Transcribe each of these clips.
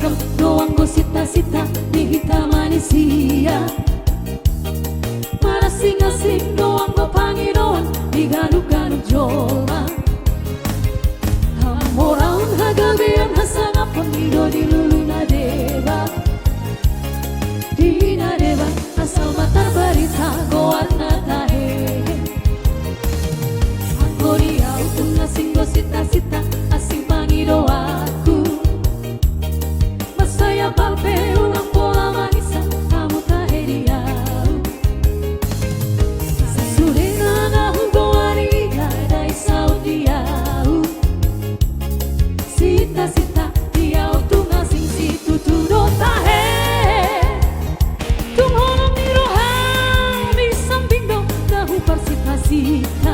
seragam doang gosita-sita di hitam manusia. Mana asing-asing doang go pangidoan di ganug-ganug jolma. Hamoraun hagabean hasangapon ido di lulu na deba. Di na deba asal matar barita goar na tahe. Anggo dia utung asing gosita-sita asing pangido aku. Masaya palpe ulang pola manisa kamu tahe dia. Sasurena na hugo ariga dai saudia. Sita-sita dia utung asing situ tudo tahe. Tung honong ni rohang di samping do dahu persita-sita.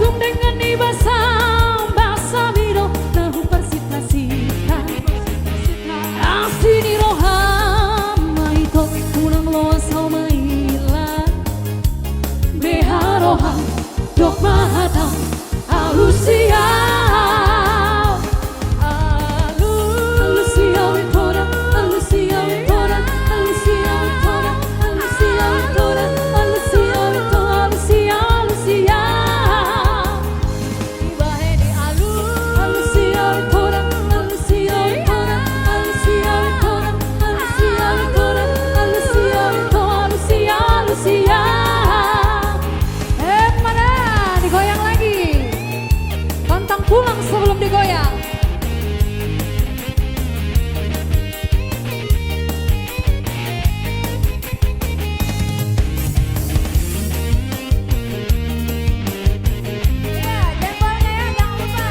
Tung dengan ni basam basa miro dahu persita-sita. Asini roham maito ulang loas hau maila. Beha roham dok mahatam alusia. Pulang sebelum digoyang. Ya, jempolnya ya, jangan lupa.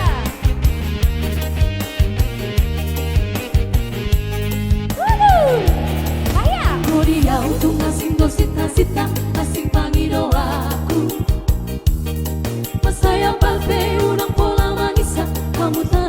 Kaya. Oh dia untung asing gosita-sita asing pangido aku. Masaya palpe unang pola manisa kamu tak